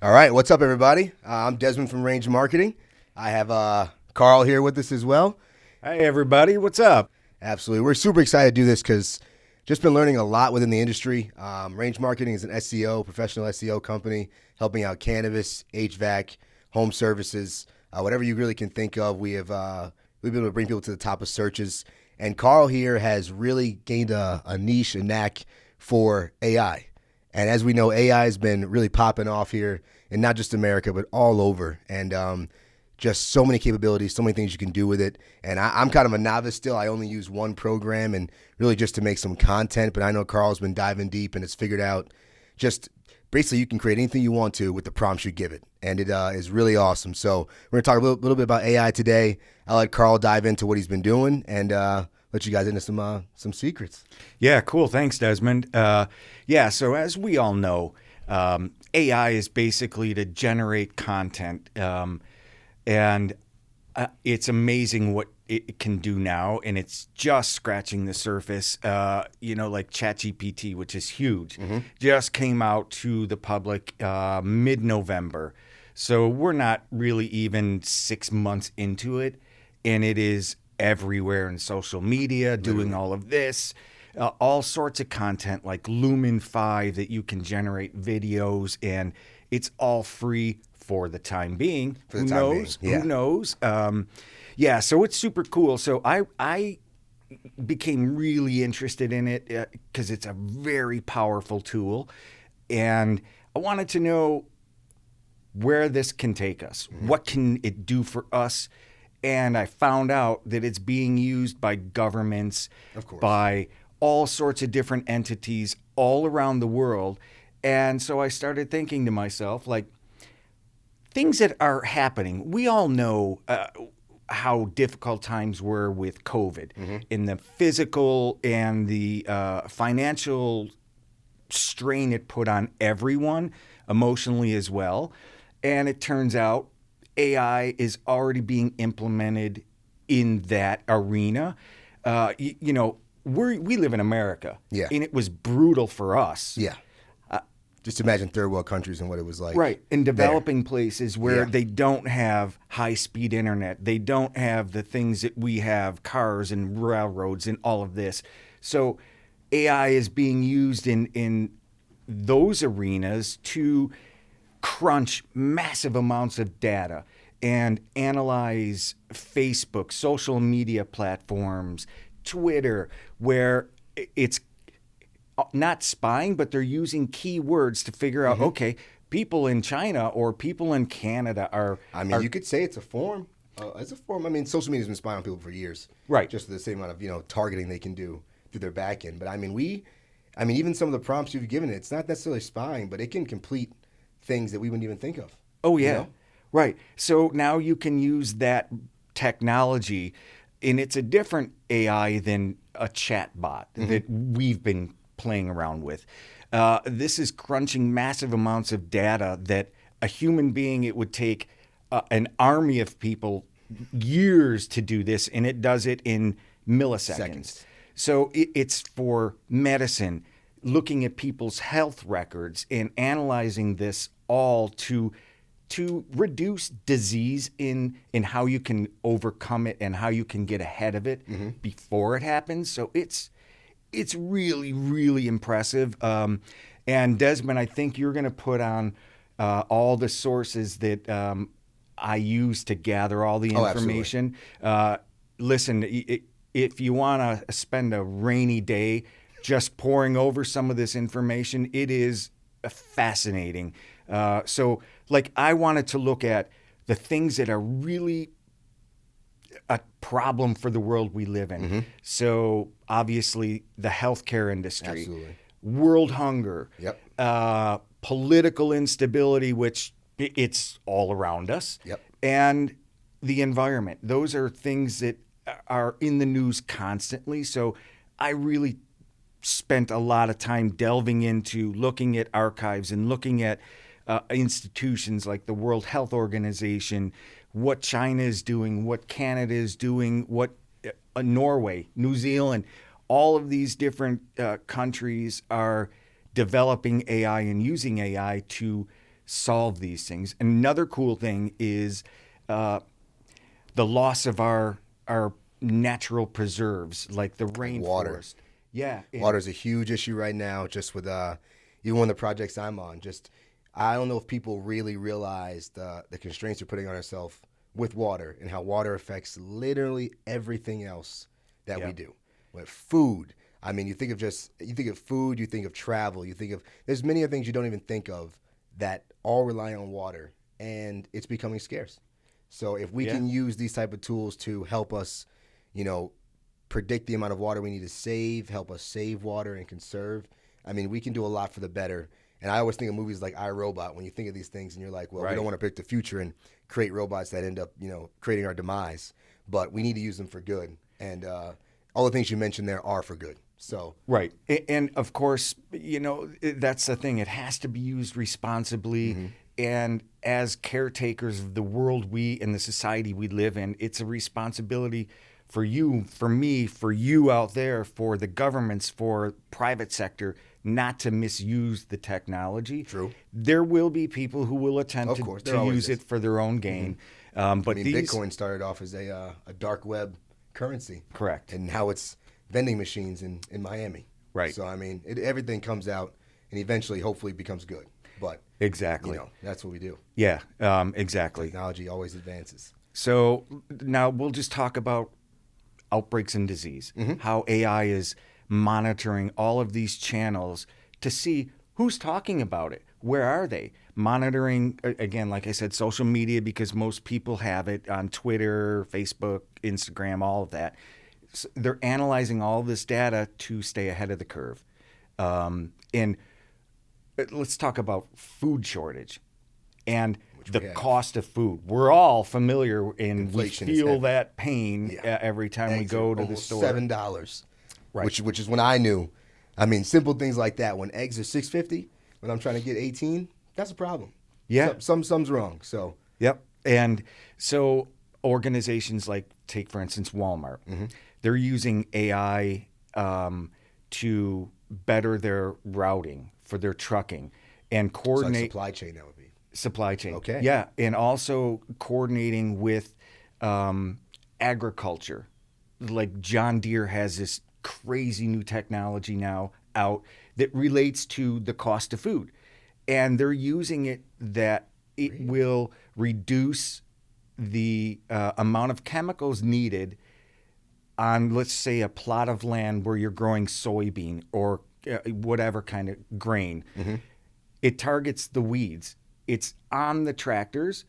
All right, what's up, everybody? I'm Desmond from Range Marketing. I have Carl here with us as well. Hey everybody, what's up? Absolutely, we're super excited to do this because just been learning a lot within the industry. Range Marketing is an SEO, professional SEO company, helping out cannabis, HVAC, home services, whatever you really can think of. We've been able to bring people to the top of searches, and Carl here has really gained a niche, a knack for AI. And as we know, AI has been really popping off here, and not just America, but all over. And just so many capabilities, so many things you can do with it. And I'm kind of a novice still. I only use one program and really just to make some content. But I know Carl's been diving deep and has figured out just basically you can create anything you want to with the prompts you give it. And it is really awesome. So we're going to talk a little bit about AI today. I'll let Carl dive into what he's been doing and let you guys into some secrets. Yeah, cool. Thanks, Desmond. So as we all know, AI is basically to generate content, and it's amazing what it can do now, and it's just scratching the surface. Like ChatGPT, which is huge, just came out to the public mid-November, so we're not really even 6 months into it, and it is everywhere in social media, doing all of this, all sorts of content like Lumen 5 that you can generate videos, and it's all free for the time being. Who knows? Who knows? So it's super cool. So I became really interested in it because it's a very powerful tool, and I wanted to know where this can take us. What can it do for us? And I found out that it's being used by governments, by all sorts of different entities all around the world. And so I started thinking to myself, like, things that are happening. We all know how difficult times were with COVID in the physical and the financial strain it put on everyone, emotionally as well. And it turns out AI is already being implemented in that arena. We live in America, and it was brutal for us. Yeah. Just imagine third world countries and what it was like. Right. In developing places where they don't have high-speed internet. They don't have the things that we have, cars and railroads and all of this. So AI is being used in those arenas to crunch massive amounts of data and analyze Facebook, social media platforms, Twitter, where it's not spying, but they're using keywords to figure out, okay, people in China or people in Canada are... you could say it's a form. It's a form. I mean, social media's been spying on people for years. Right. Just the same amount of, targeting they can do through their back end. But even some of the prompts you've given it, it's not necessarily spying, but it can complete things that we wouldn't even think of. Oh, yeah. Right. So now you can use that technology, and it's a different AI than a chat bot that we've been playing around with. This is crunching massive amounts of data that a human being, it would take an army of people years to do this, and it does it in milliseconds. So it's for medicine, looking at people's health records and analyzing this all to reduce disease in how you can overcome it and how you can get ahead of it before it happens. So it's really, really impressive. And Desmond, I think you're going to put on all the sources that I use to gather all the information. Listen, if you want to spend a rainy day just poring over some of this information, it is fascinating. So I wanted to look at the things that are really a problem for the world we live in. So obviously the healthcare industry, world hunger, political instability, which it's all around us, and the environment. Those are things that are in the news constantly. So I really spent a lot of time delving into looking at archives and looking at institutions like the World Health Organization, what China is doing, what Canada is doing, what Norway, New Zealand, all of these different countries are developing AI and using AI to solve these things. Another cool thing is the loss of our natural preserves, like the rainforest. Water. Yeah, Water is a huge issue right now, just with even one of the projects I'm on. Just I don't know if people really realize the constraints we're putting on ourselves with water and how water affects literally everything else that we do. With food, I mean, you think of food, you think of travel, there's many other things you don't even think of that all rely on water, and it's becoming scarce. So if we can use these type of tools to help us, predict the amount of water we need to save, help us save water and conserve, I mean, we can do a lot for the better. And I always think of movies like I, Robot, when you think of these things and you're like, well, we don't want to predict the future and create robots that end up, creating our demise. But we need to use them for good. And all the things you mentioned there are for good. So right. And of course, that's the thing. It has to be used responsibly. And as caretakers of the world and the society we live in, it's a responsibility for you, for me, for you out there, for the governments, for private sector, not to misuse the technology. True. There will be people who will attempt to use it for their own gain. But Bitcoin started off as a dark web currency. Correct. And now it's vending machines in Miami. Right. So, I mean, everything comes out and eventually, hopefully, becomes good. But, exactly. That's what we do. Yeah, exactly. Technology always advances. So now we'll just talk about outbreaks and disease, how AI is monitoring all of these channels to see who's talking about it. Where are they? Monitoring, again, like I said, social media, because most people have it on Twitter, Facebook, Instagram, all of that. So they're analyzing all of this data to stay ahead of the curve. And let's talk about food shortage and the cost of food. We're all familiar, and Inflation we feel that pain every time Eggs we go to the store. $7, right? Which is when I knew. I mean, simple things like that. When eggs are $6.50, when I'm trying to get 18, that's a problem. Yeah, something's wrong. So yep. And so organizations like, take for instance Walmart, they're using AI to better their routing for their trucking and coordinate. So like supply chain, that would be. Supply chain. Okay. Yeah, and also coordinating with agriculture. Like John Deere has this crazy new technology now out that relates to the cost of food. And they're using it that it will reduce the amount of chemicals needed on, let's say, a plot of land where you're growing soybean or whatever kind of grain. It targets the weeds. It's on the tractors.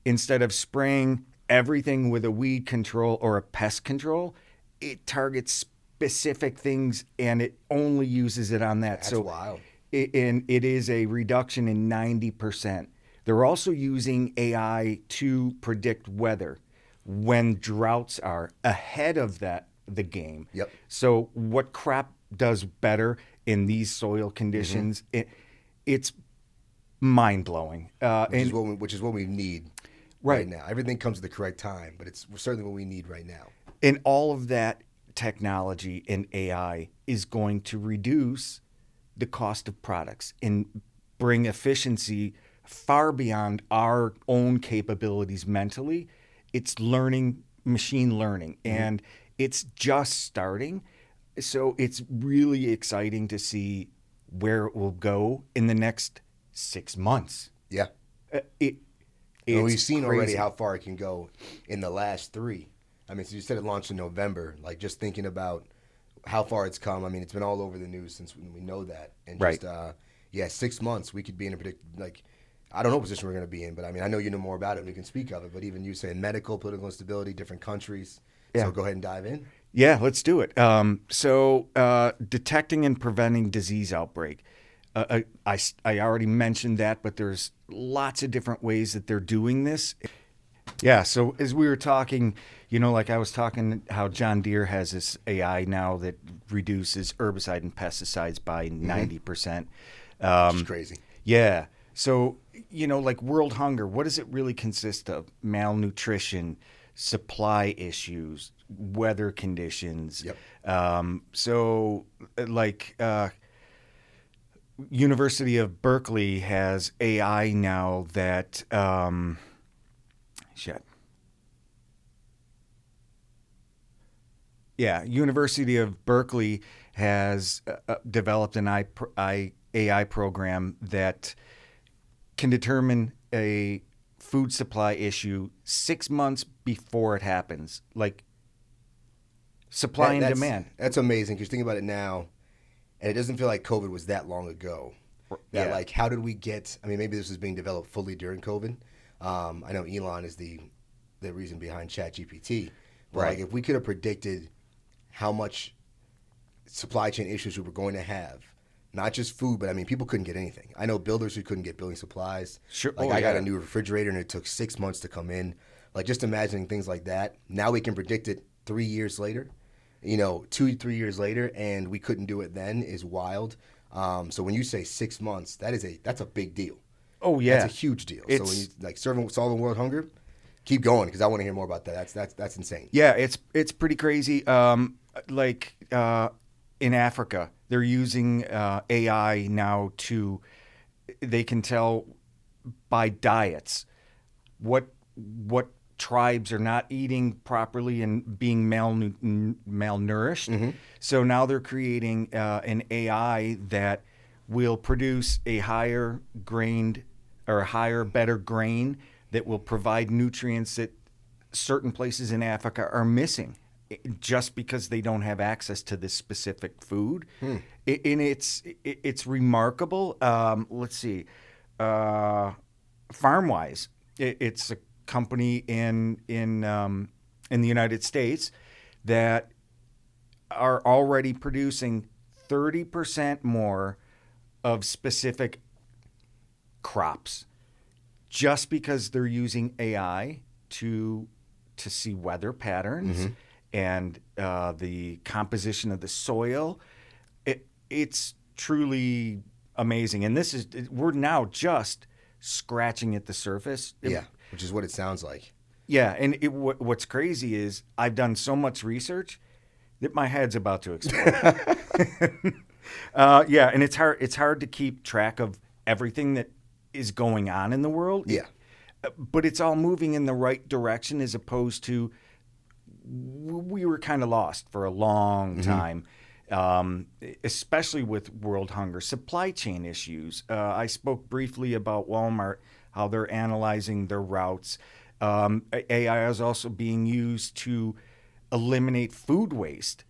Instead of spraying everything with a weed control or a pest control, it targets specific things and it only uses it on that. That's wild. And it is a reduction in 90%. They're also using AI to predict weather when droughts are ahead of the game. Yep. So what crop does better in these soil conditions? It's mind-blowing. Which is what we need right now. Everything comes at the correct time, but it's certainly what we need right now. And all of that technology and AI is going to reduce the cost of products and bring efficiency far beyond our own capabilities mentally. It's machine learning, and it's just starting. So it's really exciting to see where it will go in the next 6 months. Yeah. We've seen already how far it can go in the last 3. I mean, so you said it launched in November. Like, just thinking about how far it's come. I mean, it's been all over the news since we know that. And just, 6 months, we could be in a I don't know what position we're going to be in, but I mean, I know you know more about it and we can speak of it. But even you saying medical, political instability, different countries. Yeah. So go ahead and dive in. Yeah, let's do it. So detecting and preventing disease outbreak. I already mentioned that, but there's lots of different ways that they're doing this. Yeah, so as we were talking, like I was talking how John Deere has this AI now that reduces herbicide and pesticides by 90%. Which is crazy. Yeah. So, like world hunger, what does it really consist of? Malnutrition, supply issues, weather conditions. Yep. University of Berkeley has AI now that shit. Yeah, University of Berkeley has developed an AI program that can determine a food supply issue 6 months before it happens, like supply and demand. That's amazing because think about it now, and it doesn't feel like COVID was that long ago. That Yeah. like, how did we get? I mean, maybe this was being developed fully during COVID. I know Elon is the reason behind ChatGPT, but Right. like, if we could have predicted how much supply chain issues we were going to have, not just food, but I mean, people couldn't get anything. I know builders who couldn't get building supplies. Sure. Like, Oh, I got yeah. a new refrigerator and it took 6 months to come in. Like, just imagining things like that. Now we can predict it 3 years later, 2, 3 years later, and we couldn't do it then is wild. So when you say 6 months, that's a big deal. Oh, yeah. That's a huge deal. So It's when you like solving world hunger, keep going because I want to hear more about that. That's insane. Yeah, it's pretty crazy. Like in Africa, they're using AI now they can tell by diets what tribes are not eating properly and being malnourished. So now they're creating an AI that will produce a higher grained or a higher, better grain that will provide nutrients that certain places in Africa are missing just because they don't have access to this specific food. And it's remarkable. Let's see. FarmWise, it's a company in the United States that are already producing 30% more of specific crops just because they're using AI to see weather patterns and the composition of the soil. It's truly amazing, and we're now just scratching at the surface. Yeah, which is what it sounds like. Yeah, and what's crazy is I've done so much research that my head's about to explode. Yeah, and it's hard to keep track of everything that is going on in the world. Yeah. But it's all moving in the right direction as opposed to we were kind of lost for a long time, especially with world hunger, supply chain issues. I spoke briefly about Walmart, how they're analyzing their routes. AI is also being used to eliminate food waste.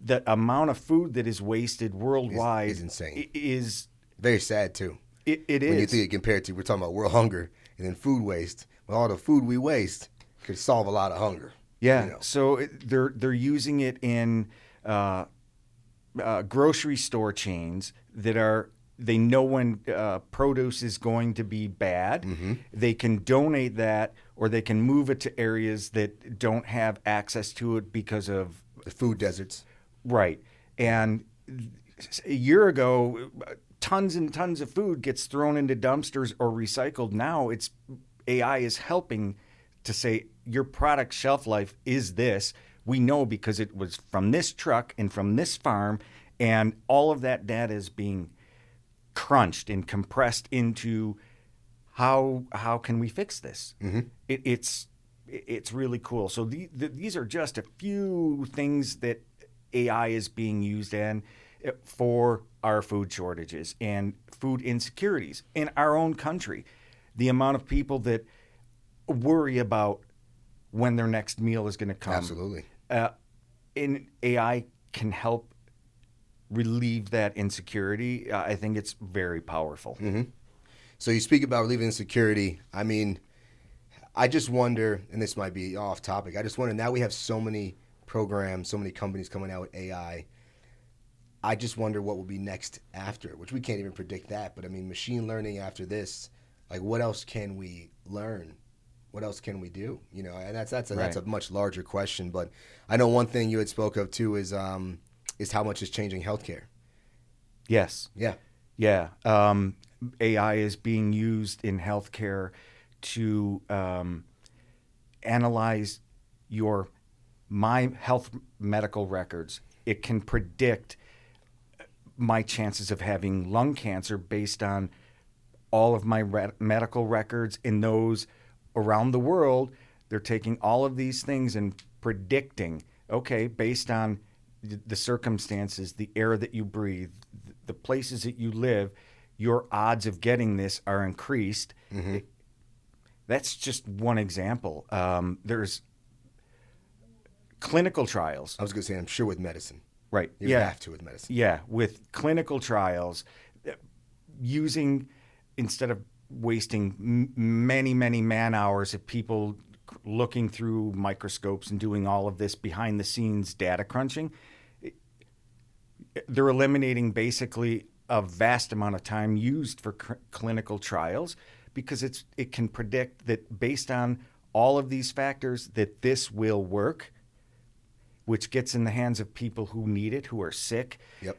The amount of food that is wasted worldwide is insane. Is very sad too. It is. When you think it compared to, we're talking about world hunger and then food waste. Well, all the food we waste could solve a lot of hunger. Yeah. So they're using it in grocery store chains that they know when produce is going to be bad. They can donate that, or they can move it to areas that don't have access to it because of the food deserts. Right. And a year ago, tons and tons of food gets thrown into dumpsters or recycled. Now AI is helping to say your product shelf life is this. We know because it was from this truck and from this farm, and all of that data is being crunched and compressed into how can we fix this? It's really cool. So these are just a few things that AI is being used in for our food shortages and food insecurities in our own country. The amount of people that worry about when their next meal is going to come. Absolutely. And AI can help relieve that insecurity. I think it's very powerful. So you speak about relieving insecurity. I mean, I just wonder, and this might be off topic, I just wonder, now we have so many programs, so many companies coming out with AI. I just wonder what will be next after, which we can't even predict that. But I mean, machine learning after this, like what else can we learn? What else can we do? And that's a much larger question. But I know one thing you had spoke of too is how much is changing healthcare. Yes. Yeah. Yeah. AI is being used in healthcare to analyze your My Health medical records. It can predict my chances of having lung cancer based on all of my medical records in those around the world. They're taking all of these things and predicting, okay, based on the circumstances, the air that you breathe, the places that you live, your odds of getting this are increased. That's just one example. There's clinical trials. I was going to say, I'm sure with medicine. Right. You have to with medicine. Yeah, with clinical trials, using, instead of wasting many, many man hours of people looking through microscopes and doing all of this behind the scenes data crunching, they're eliminating basically a vast amount of time used for clinical trials, because it can predict that based on all of these factors that this will work, which gets in the hands of people who need it, who are sick. Yep.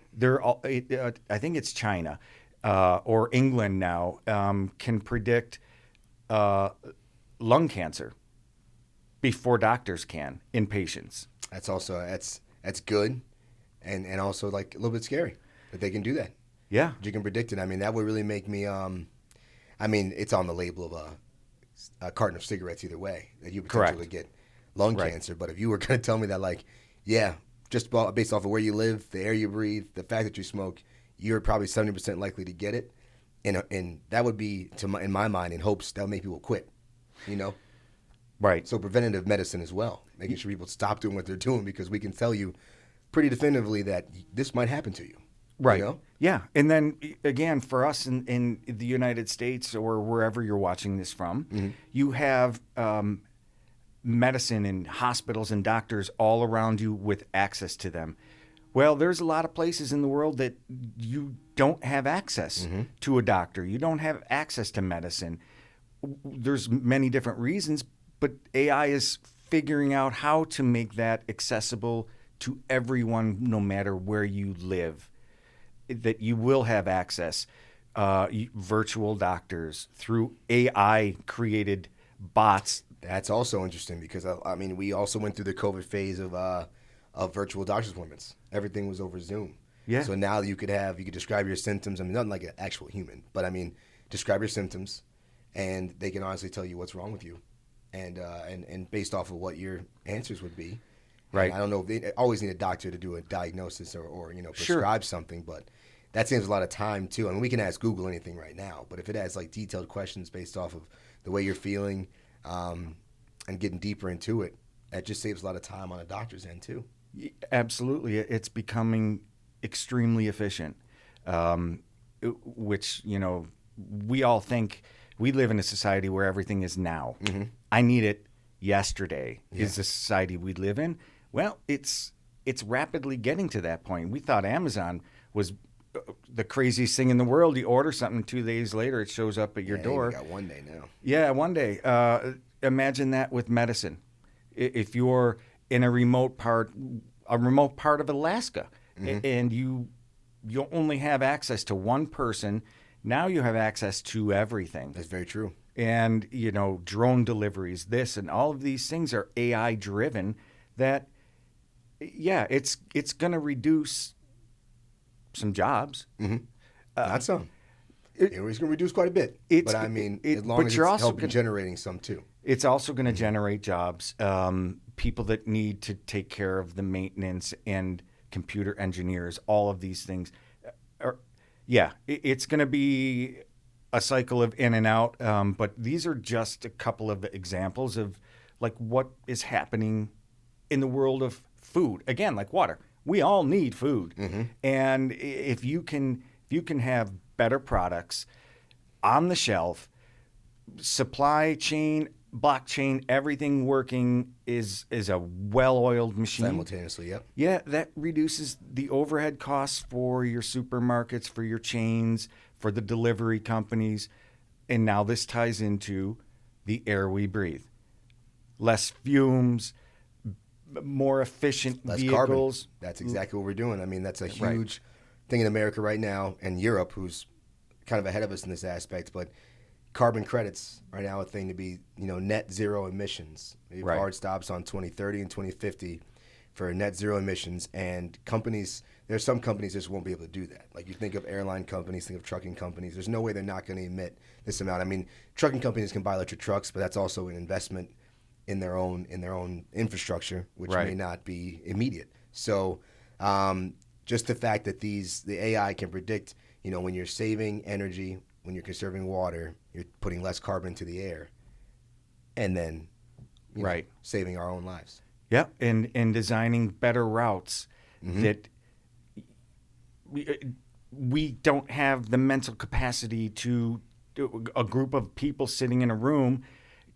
I think it's China or England now can predict lung cancer before doctors can in patients. That's also that's good, and also like a little bit scary that they can do that. Yeah, You can predict it. I mean, that would really make me. I mean, it's on the label of a carton of cigarettes either way that you potentially get lung cancer. But if you were going to tell me that, like, yeah, just based off of where you live, the air you breathe, the fact that you smoke, you're probably 70% likely to get it, and that would be, in my mind, in hopes that'll make people quit. You know. Right. So preventative medicine as well, making sure people stop doing what they're doing, because we can tell you pretty definitively that this might happen to you. Right. You know? Yeah. And then again, for us in the United States or wherever you're watching this from, you have medicine and hospitals and doctors all around you with access to them. Well, there's a lot of places in the world that you don't have access to a doctor. You don't have access to medicine. There's many different reasons, but AI is figuring out how to make that accessible to everyone, no matter where you live, that you will have access. Virtual doctors through AI-created bots. That's also interesting, because I mean, we also went through the COVID phase of virtual doctor's appointments. Everything was over Zoom. Yeah. So now you could describe your symptoms. I mean, nothing like an actual human, but I mean, describe your symptoms, and they can honestly tell you what's wrong with you, and based off of what your answers would be. Right. And I don't know if they always need a doctor to do a diagnosis or prescribe something, but that saves a lot of time too. I mean, we can ask Google anything right now, but if it has like detailed questions based off of the way you're feeling, and getting deeper into it, that just saves a lot of time on a doctor's end too. Absolutely. It's becoming extremely efficient, which, we all think we live in a society where everything is now. I need it yesterday is the society we live in. Well, it's rapidly getting to that point. We thought Amazon was the craziest thing in the world. You order something, 2 days later, it shows up at your door. We got one day now. Yeah, one day. Imagine that with medicine. If you're in a remote part of Alaska, and you only have access to one person, now you have access to everything. That's very true. And drone deliveries, this and all of these things are AI driven. That, it's going to reduce some jobs. Not some. It's going to reduce quite a bit. But I mean, as long as it's helping generating some too. It's also going to generate jobs. People that need to take care of the maintenance and computer engineers, all of these things. It's going to be a cycle of in and out. But these are just a couple of examples of like what is happening in the world of food. Again, like water. We all need food. And if you can have better products on the shelf, supply chain, blockchain, everything working is a well-oiled machine. Simultaneously, yep. Yeah, that reduces the overhead costs for your supermarkets, for your chains, for the delivery companies. And now this ties into the air we breathe. Less fumes, more efficient Less vehicles. Carbon. That's exactly what we're doing. I mean, that's a huge thing in America right now, and Europe, who's kind of ahead of us in this aspect. But carbon credits are now a thing to be, net zero emissions. We have hard stops on 2030 and 2050 for net zero emissions, and there's some companies just won't be able to do that. Like you think of airline companies, think of trucking companies. There's no way they're not going to emit this amount. I mean, trucking companies can buy electric trucks, but that's also an investment in their own infrastructure, which may not be immediate. So just the fact that the AI can predict, when you're saving energy, when you're conserving water, you're putting less carbon into the air, and then saving our own lives. Yeah, and designing better routes that we don't have the mental capacity to. A group of people sitting in a room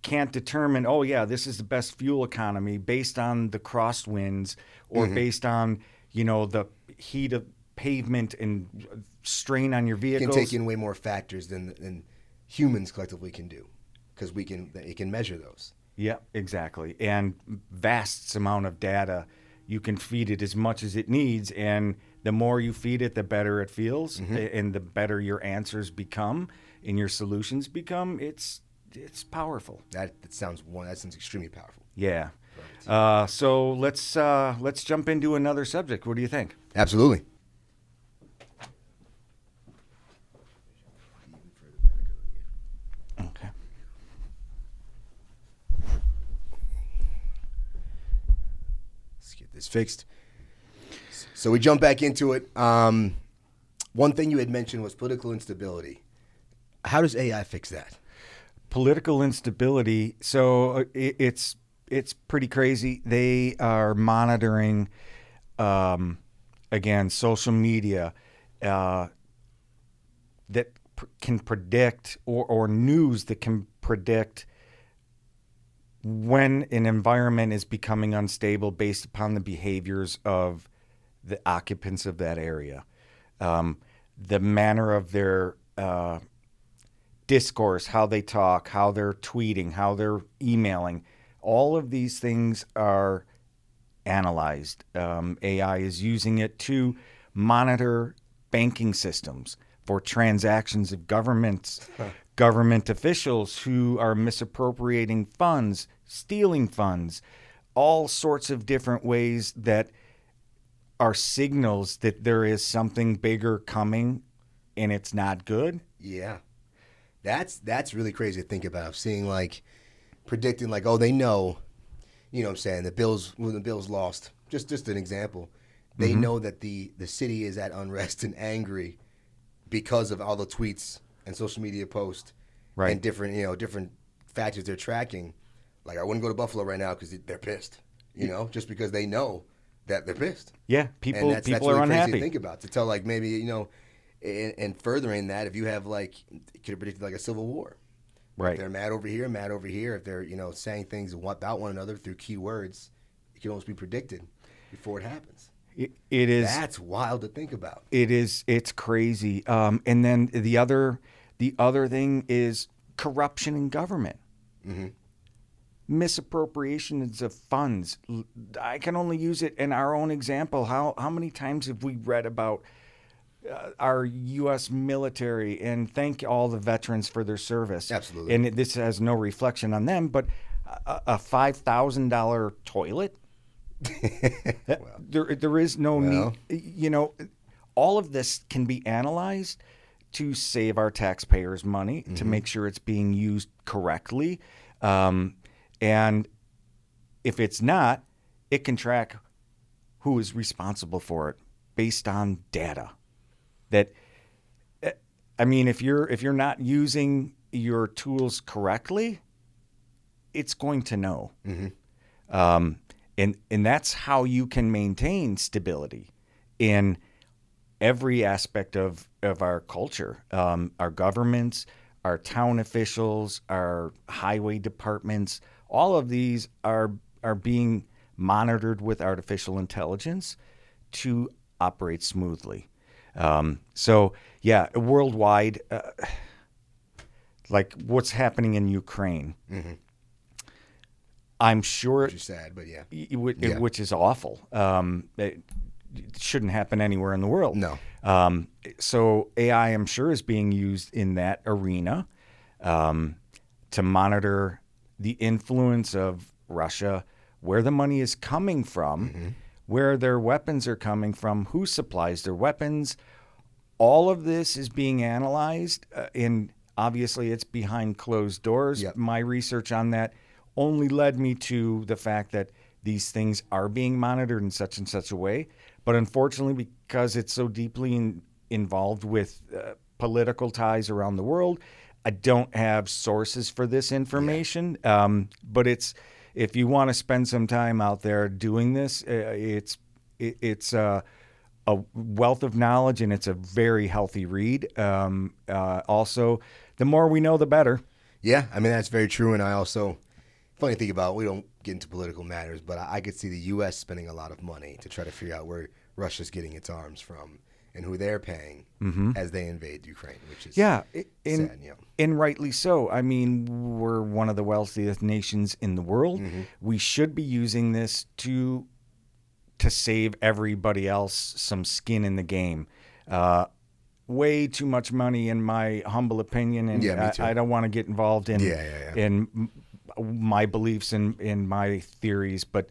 can't determine, oh yeah, this is the best fuel economy based on the crosswinds or based on the heat of pavement and strain on your vehicles. It can take in way more factors than humans collectively can do, because it can measure those. Yeah, exactly. And vast amount of data. You can feed it as much as it needs, and the more you feed it, the better it feels, and the better your answers become and your solutions become. It's powerful. That sounds extremely powerful. Yeah. So let's jump into another subject. What do you think? Absolutely. Okay. Let's get this fixed. So we jump back into it. One thing you had mentioned was political instability. How does AI fix that? Political instability. So it's pretty crazy. They are monitoring, again, social media that can predict, or news that can predict when an environment is becoming unstable based upon the behaviors of the occupants of that area, the manner of their discourse, how they talk, how they're tweeting, how they're emailing. All of these things are analyzed. AI is using it to monitor banking systems for transactions of government officials who are misappropriating funds, stealing funds, all sorts of different ways that are signals that there is something bigger coming and it's not good. Yeah. That's really crazy to think about. Seeing predicting they know, what I'm saying, when the Bills lost. Just an example. They know that the city is at unrest and angry because of all the tweets and social media posts and different factors they're tracking. I wouldn't go to Buffalo right now because they're pissed. Just because they know that they're pissed. Yeah, people that's are really unhappy. Crazy to think about. To tell maybe and furthering that, if you have it could have predicted a civil war. Right. If they're mad over here. If they're saying things about one another through keywords, it can almost be predicted before it happens. It is. That's wild to think about. It is. It's crazy. And then the other thing is corruption in government. Misappropriations of funds. I can only use it in our own example. How many times have we read about our U.S. military, and thank all the veterans for their service. Absolutely. And this has no reflection on them, but a $5,000 toilet, there is no need. All of this can be analyzed to save our taxpayers money, to make sure it's being used correctly. And if it's not, it can track who is responsible for it based on data. That, if you're not using your tools correctly, it's going to know. And that's how you can maintain stability in every aspect of our culture. Our governments, our town officials, our highway departments, all of these are being monitored with artificial intelligence to operate smoothly. Worldwide, what's happening in Ukraine, I'm sure, which is sad, but which is awful. It shouldn't happen anywhere in the world. No. So AI, I'm sure, is being used in that arena to monitor the influence of Russia, where the money is coming from, where their weapons are coming from, who supplies their weapons. All of this is being analyzed, and obviously it's behind closed doors. Yep. My research on that only led me to the fact that these things are being monitored in such and such a way. But unfortunately, because it's so deeply involved with political ties around the world, I don't have sources for this information. But if you want to spend some time out there doing this, it's a wealth of knowledge, and it's a very healthy read. Also, the more we know, the better. Yeah, I mean, that's very true. And I also, funny thing about, we don't get into political matters, but I could see the U.S. spending a lot of money to try to figure out where Russia's getting its arms from and who they're paying as they invade Ukraine, which is sad. And rightly so. I mean, we're one of the wealthiest nations in the world. We should be using this to save everybody else some skin in the game. Way too much money, in my humble opinion, and me too. I don't want to get involved in my beliefs and in my theories, but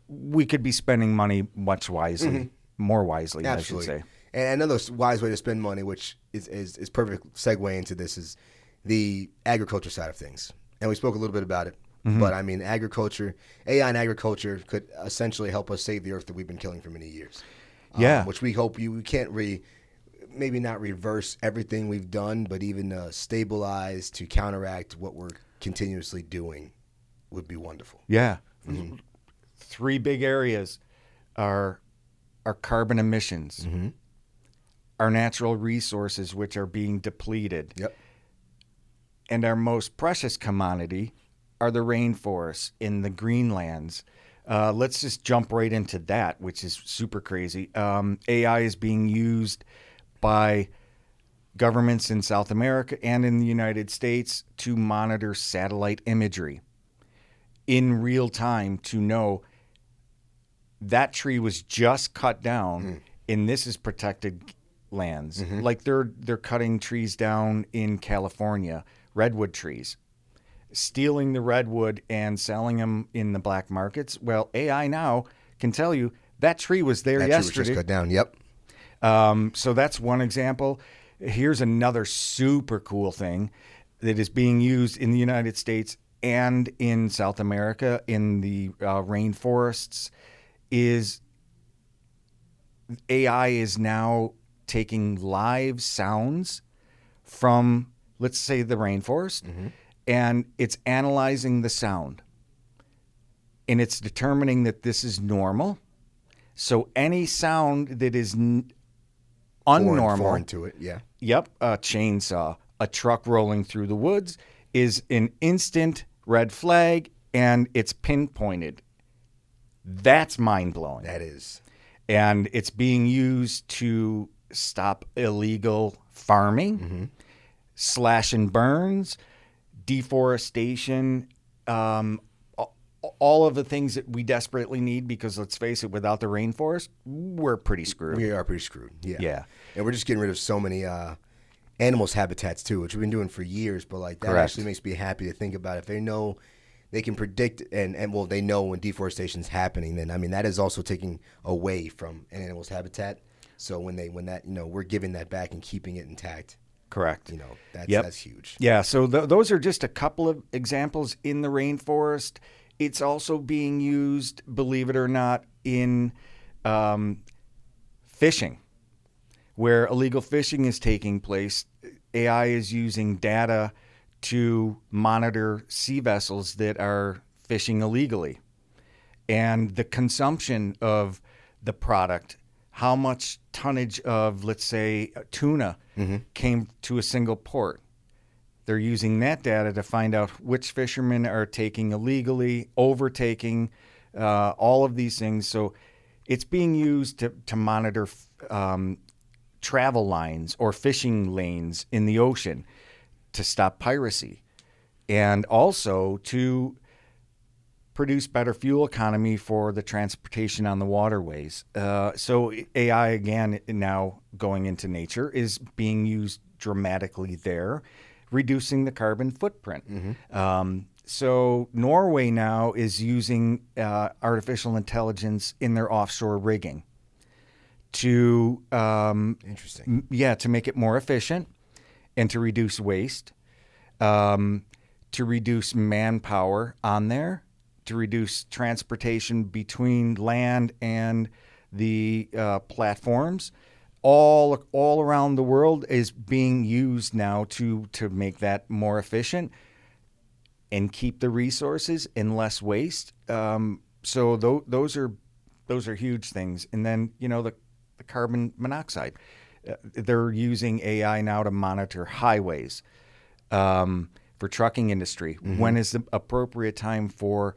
we could be spending money much wisely, more wisely, Absolutely. I should say. And another wise way to spend money, which is perfect segue into this, is the agriculture side of things. And we spoke a little bit about it. But I mean, agriculture, AI and agriculture could essentially help us save the earth that we've been killing for many years. Which we hope we can't maybe not reverse everything we've done, but even stabilize to counteract what we're continuously doing would be wonderful. Yeah. 3 big areas are carbon emissions, our natural resources, which are being depleted. Yep. And our most precious commodity are the rainforests in the greenlands. Let's just jump right into that, which is super crazy. AI is being used by governments in South America and in the United States to monitor satellite imagery in real time to know that tree was just cut down and this is protected lands. Like they're cutting trees down in California, redwood trees, stealing the redwood and selling them in the black markets. Well, AI now can tell you that tree was there yesterday. That tree was just cut down. Yep. So that's one example. Here's another super cool thing that is being used in the United States and in South America in the rainforests. Is AI is now taking live sounds from, let's say, the rainforest, and it's analyzing the sound. And it's determining that this is normal. So any sound that is unnormal, foreign to it, yeah. Yep, a chainsaw, a truck rolling through the woods is an instant red flag, and it's pinpointed. That's mind-blowing. That is. And it's being used to stop illegal farming, slash and burns, deforestation, all of the things that we desperately need, because let's face it, without the rainforest, we're pretty screwed. We are pretty screwed, Yeah. And we're just getting rid of so many animals' habitats, too, which we've been doing for years. But like that actually makes me happy to think about. If they know, they can predict, and well, they know when deforestation is happening, then, I mean, that is also taking away from an animal's habitat. So when that, we're giving that back and keeping it intact. Correct. That's huge. Yeah, so those are just a couple of examples in the rainforest. It's also being used, believe it or not, in fishing, where illegal fishing is taking place. AI is using data to monitor sea vessels that are fishing illegally, and the consumption of the product, how much tonnage of, let's say, tuna came to a single port. They're using that data to find out which fishermen are taking illegally, overtaking, all of these things. So it's being used to monitor travel lines or fishing lanes in the ocean to stop piracy, and also to produce better fuel economy for the transportation on the waterways. So AI, again, now going into nature, is being used dramatically there. reducing the carbon footprint. So Norway now is using artificial intelligence in their offshore rigging to Interesting. to make it more efficient and to reduce waste, to reduce manpower on there, to reduce transportation between land and the platforms. All around the world is being used now to make that more efficient and keep the resources and less waste. So those are huge things. And then the carbon monoxide. They're using AI now to monitor highways for trucking industry. When is the appropriate time for,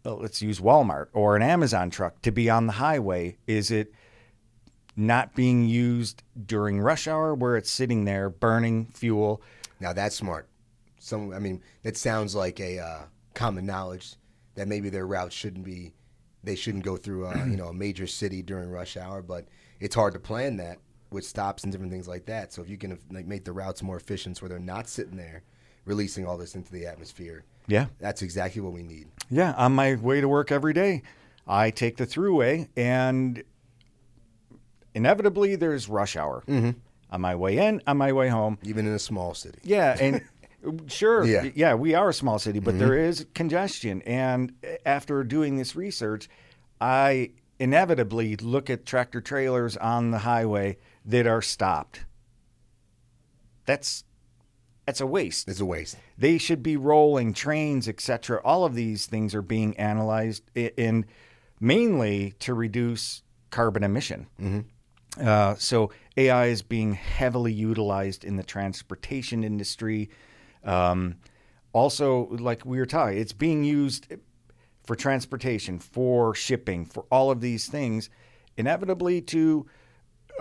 let's use Walmart or an Amazon truck to be on the highway? Is it not being used during rush hour where it's sitting there burning fuel? Now that's smart. That sounds like a common knowledge that maybe their routes they shouldn't go through a major city during rush hour, but it's hard to plan that with stops and different things like that. So if you can make the routes more efficient where they're not sitting there releasing all this into the atmosphere, that's exactly what we need. Yeah, on my way to work every day, I take the thruway, and inevitably there's rush hour. On my way in, on my way home. Even in a small city. Yeah, and sure, yeah, we are a small city, but there is congestion. And after doing this research, I inevitably look at tractor trailers on the highway that are stopped. That's a waste. It's a waste. They should be rolling trains, etc. All of these things are being analyzed in mainly to reduce carbon emission. So AI is being heavily utilized in the transportation industry. Also, like we were talking, it's being used for transportation, for shipping, for all of these things, inevitably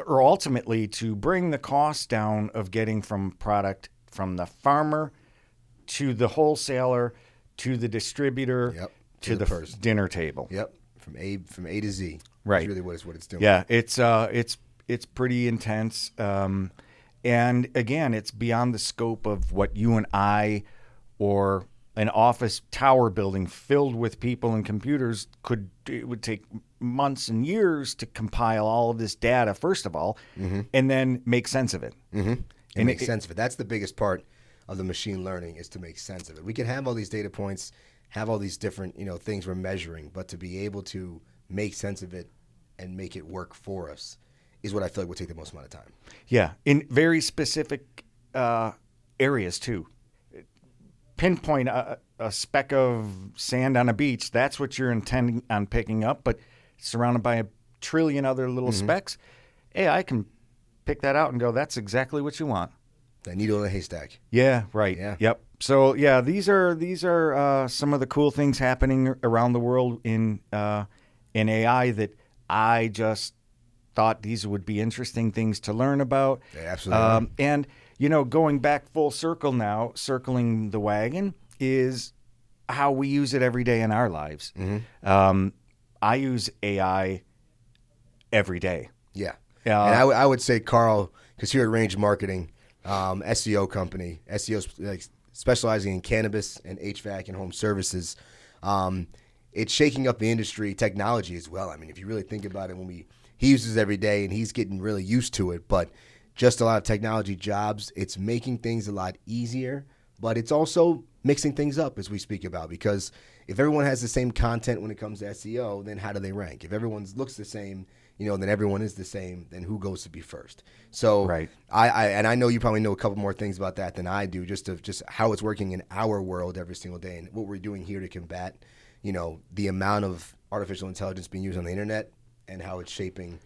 ultimately to bring the cost down of getting from product from the farmer to the wholesaler to the distributor to the dinner table. Yep, from A to Z. Right, that's really what it's doing. Yeah, it's pretty intense. And again, it's beyond the scope of what you and I or an office tower building filled with people and computers it would take months and years to compile all of this data, first of all, and then make sense of it. And make sense of it. That's the biggest part of the machine learning, is to make sense of it. We can have all these data points, have all these different things we're measuring, but to be able to make sense of it and make it work for us is what I feel like will take the most amount of time. Yeah, in very specific areas too. Pinpoint a speck of sand on a beach, that's what you're intending on picking up, but surrounded by a trillion other little specks. Hey, I can pick that out and go, that's exactly what you want. That needle in a haystack. Yeah, right. Yeah. Yep. So yeah, these are some of the cool things happening around the world in AI that I just thought these would be interesting things to learn about. Yeah, absolutely. And going back full circle now, circling the wagon is how we use it every day in our lives. I use AI every day. Yeah. And I would say, Carl, because here at Range Marketing, SEO company, SEO specializing in cannabis and HVAC and home services, it's shaking up the industry, technology as well. I mean, if you really think about it, he uses it every day and he's getting really used to it, but just a lot of technology jobs, it's making things a lot easier, but it's also mixing things up, as we speak about, because if everyone has the same content when it comes to SEO, then how do they rank? If everyone looks the same, then everyone is the same, then who goes to be first? So right. I know you probably know a couple more things about that than I do, just how it's working in our world every single day and what we're doing here to combat, the amount of artificial intelligence being used on the internet and how it's shaping,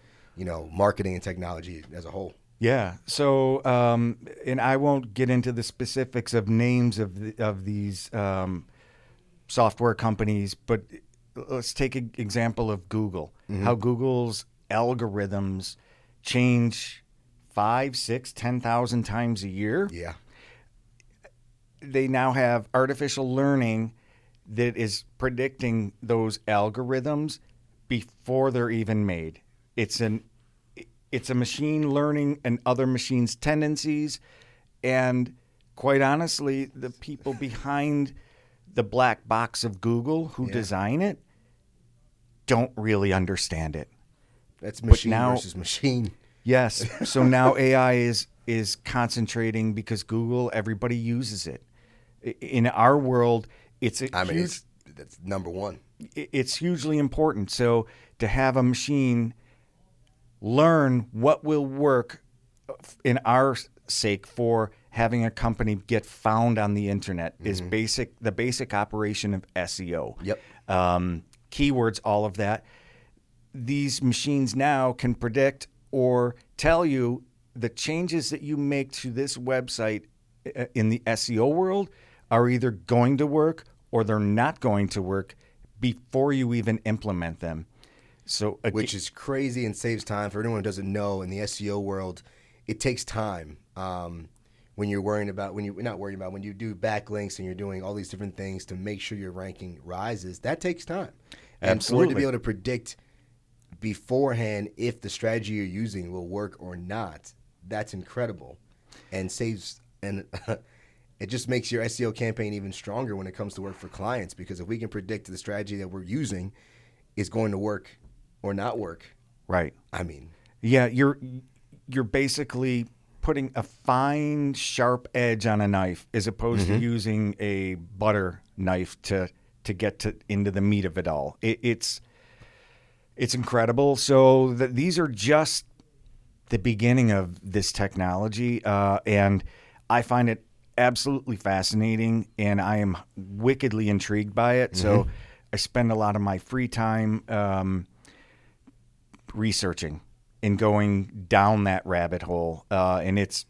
marketing and technology as a whole. Yeah. So, and I won't get into the specifics of names of these software companies, but let's take an example of Google. How Google's algorithms change 5, 6, 10,000 times a year. Yeah. They now have artificial learning that is predicting those algorithms before they're even made. It's a machine learning and other machines' tendencies, and quite honestly, the people behind the black box of Google who design it don't really understand it. That's machine now- versus machine. Yes. So now AI is concentrating because Google, everybody uses it. In our world, it's That's number one. it's hugely important. So to have a machine learn what will work in our sake for having a company get found on the internet is the basic operation of SEO. Yep. Keywords, all of that. These machines now can predict or tell you the changes that you make to this website in the SEO world are either going to work or they're not going to work before you even implement them. So, Which is crazy and saves time for anyone who doesn't know. In the SEO world, it takes time. When you do backlinks and you're doing all these different things to make sure your ranking rises, that takes time. And for it to be able to predict beforehand if the strategy you're using will work or not, that's incredible, and it just makes your SEO campaign even stronger when it comes to work for clients, because if we can predict the strategy that we're using is going to work or not work, right. Yeah, You're basically putting a fine, sharp edge on a knife as opposed to using a butter knife to get into the meat of it all. It's incredible. So these are just the beginning of this technology, and I find it absolutely fascinating, and I am wickedly intrigued by it. So I spend a lot of my free time researching and going down that rabbit hole, and it's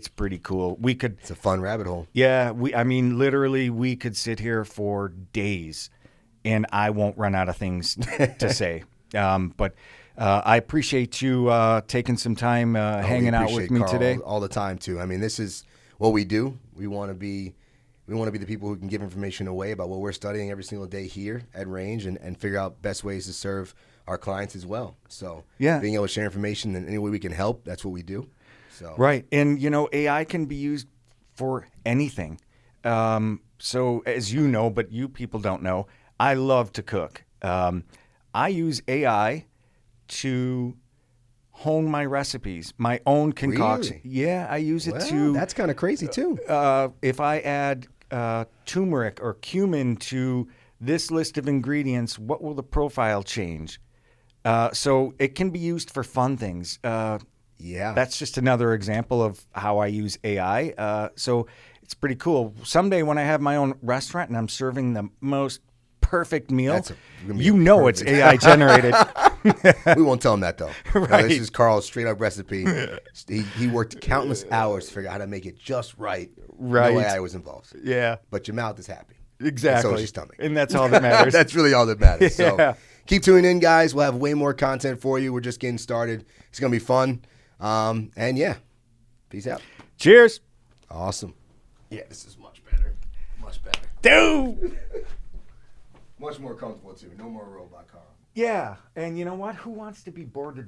pretty cool. It's a fun rabbit hole. Yeah, literally, we could sit here for days, and I won't run out of things to say. But I appreciate you taking some time hanging out with me Carl today. All the time too. This is what we do. We want to be the people who can give information away about what we're studying every single day here at Range, and figure out best ways to serve our clients as well. So being able to share information in any way we can help, that's what we do. So right, and AI can be used for anything. So as you know, but you people don't know, I love to cook. I use AI to hone my recipes, my own concoction. Really? Yeah, I use it That's kind of crazy too. If I add turmeric or cumin to this list of ingredients, what will the profile change? So it can be used for fun things. That's just another example of how I use AI. So it's pretty cool. Someday when I have my own restaurant and I'm serving the most perfect meal, it's AI generated. We won't tell him that though. Right. No, this is Carl's straight up recipe. He worked countless hours to figure out how to make it just right. Right. No AI was involved. Yeah. But your mouth is happy. Exactly. And so is your stomach. And that's all that matters. That's really all that matters. Yeah. So keep tuning in, guys. We'll have way more content for you. We're just getting started. It's going to be fun. And yeah, peace out. Cheers. Awesome. Yeah, this is much better. Much better. Dude. Much more comfortable too. No more robot car. Yeah. And you know what? Who wants to be bored to